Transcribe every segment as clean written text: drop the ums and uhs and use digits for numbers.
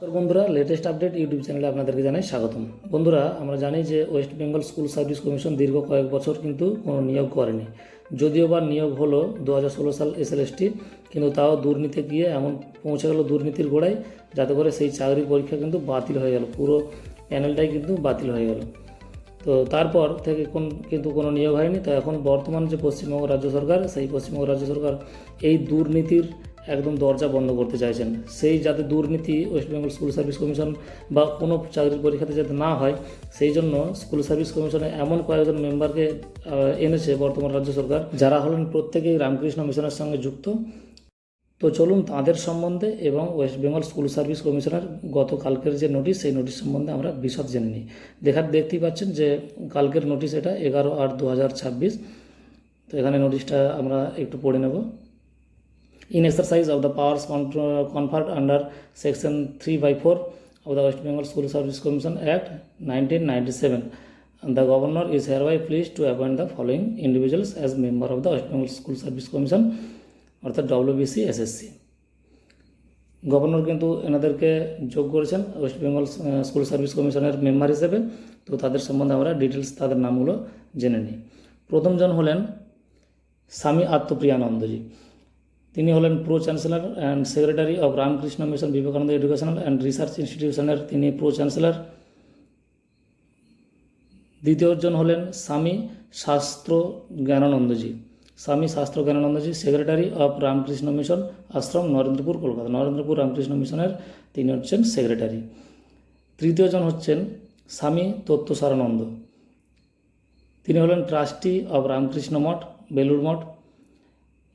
তো বন্ধুরা, latest update YouTube চ্যানেলে আপনাদেরকে জানাই স্বাগতম। বন্ধুরা, আমরা জানি যে West Bengal school service commission দীর্ঘ কয়েক বছর কিন্তু কোনো নিয়োগ করেনি। যদিও বা নিয়োগ হলো 2016 সাল SLST, কিন্তু তাও দুর্নীতি গিয়ে এমন পৌঁছে গেল দুর্নীতির গোড়ায়, যাতে করে সেই চাকরির পরীক্ষা কিন্তু বাতিল হয়ে গেল, পুরো প্যানেলটাই কিন্তু বাতিল হয়ে গেল। তো তারপর থেকে কিন্তু কোনো নিয়োগ হয়নি। তো এখন বর্তমান যে পশ্চিমবঙ্গ রাজ্য সরকার, সেই পশ্চিমবঙ্গ রাজ্য সরকার এই দুর্নীতির একদম দরজা বন্ধ করতে চাইছেন। সেই যাতে দুর্নীতি West Bengal school service commission বা কোনো চাকরির পরীক্ষাতে যাতে না হয়, সেই জন্য স্কুল সার্ভিস কমিশনে এমন কয়েকজন মেম্বারকে এনেছে বর্তমান রাজ্য সরকার, যারা হলেন প্রত্যেকেই রামকৃষ্ণ মিশনের সঙ্গে যুক্ত। তো চলুন তাদের সম্বন্ধে এবং ওয়েস্ট বেঙ্গল স্কুল সার্ভিস কমিশনের গতকালকের যে নোটিশ, সেই নোটিশ সম্বন্ধে আমরা বিশদ জেনে নিই। দেখতেই পাচ্ছেন যে কালকের নোটিশ এটা 11/8/2026। তো এখানে নোটিশটা আমরা একটু পড়ে নেব। In exercise of the powers conferred under Section 3/4 of the West Bengal School Service Commission Act 1997, the Governor is hereby pleased to appoint the following individuals as member of the West Bengal School Service Commission, অর্থাৎ WBC SSC। Governor কিন্তু এনাদেরকে যোগ করেছেন West Bengal school service কমিশনের member হিসেবে। তো তাদের সম্বন্ধে আমরা ডিটেলস, তাদের নামগুলো জেনে নিই। প্রথমজন হলেন স্বামী আত্মপ্রিয়ানন্দজি। তিনি হলেন pro chancellor and secretary of Ramakrishna Mission Vivekananda Educational and Research ইনস্টিটিউশনের তিনি প্রো চ্যান্সেলর। দ্বিতীয়জন হলেন স্বামী শাস্ত্র জ্ঞানানন্দজি। স্বামী শাস্ত্র জ্ঞানানন্দজি, সেক্রেটারি অফ রামকৃষ্ণ মিশন আশ্রম, নরেন্দ্রপুর, কলকাতা। নরেন্দ্রপুর রামকৃষ্ণ মিশনের তিনি হচ্ছেন সেক্রেটারি। তৃতীয়জন হচ্ছেন স্বামী তত্ত্বসারানন্দ। তিনি হলেন trustee of Ramakrishna Math, Belur Math,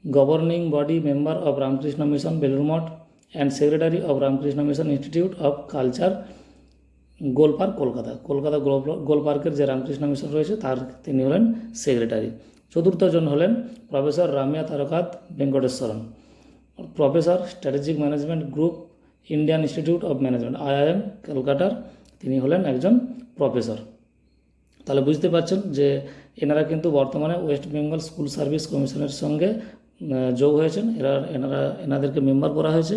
governing body member of Ramakrishna Mission, Belur Math, and secretary of Ramakrishna Mission Institute of Culture, Golpark, Kolkata. Kolkata গোলপার্কের যে রামকৃষ্ণ মিশন রয়েছে তার তিনি হলেন সেক্রেটারি। চতুর্থজন হলেন প্রফেসর রামিয়া তারকাত Venkateswaran, professor Strategic Management Group, Indian Institute of Management, IIM ক্যালকাটার, তিনি হলেন একজন প্রফেসর। তাহলে বুঝতে পারছেন যে এনারা কিন্তু বর্তমানে ওয়েস্ট বেঙ্গল স্কুল সার্ভিস কমিশনের সঙ্গে যোগ হয়েছেন। এনাদেরকে মেম্বার করা হয়েছে।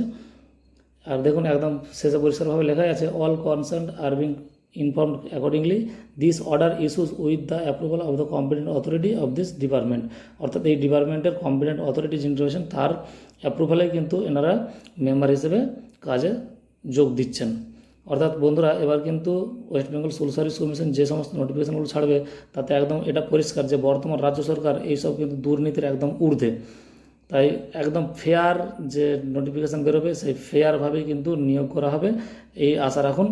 আর দেখুন, একদম শেষে পরিষ্কারভাবে লেখাই আছে, all concerned are being informed accordingly, this order issues with the approval of the competent authority of this department. অর্থাৎ এই ডিপার্টমেন্টের কম্পিটেন্ট অথরিটি যিনি রয়েছেন তার অ্যাপ্রুভালে কিন্তু এনারা মেম্বার হিসেবে কাজে যোগ দিচ্ছেন। অর্থাৎ বন্ধুরা, এবার কিন্তু West Bengal school service commission যে সমস্ত নোটিফিকেশনগুলো ছাড়বে, তাতে একদম এটা পরিষ্কার যে বর্তমান রাজ্য সরকার এইসব কিন্তু দুর্নীতির একদম ঊর্ধ্বে। তাই একদম ফেয়ার যে নোটিফিকেশান বেরোবে, সেই ফেয়ারভাবেই কিন্তু নিয়োগ করা হবে, এই আশা রাখুন।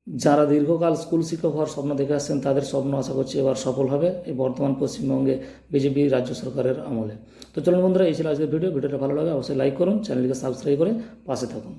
যারা দীর্ঘকাল স্কুল শিক্ষক হওয়ার স্বপ্ন দেখে আসছেন, তাদের স্বপ্ন আশা করছি এবার সফল হবে এই বর্তমান পশ্চিমবঙ্গে বিজেপি রাজ্য সরকারের আমলে। তো চলুন বন্ধুরা, এই ছিল আজকের ভিডিওটা ভালো লাগে অবশ্যই লাইক করুন, চ্যানেলকে সাবস্ক্রাইব করে পাশে থাকুন।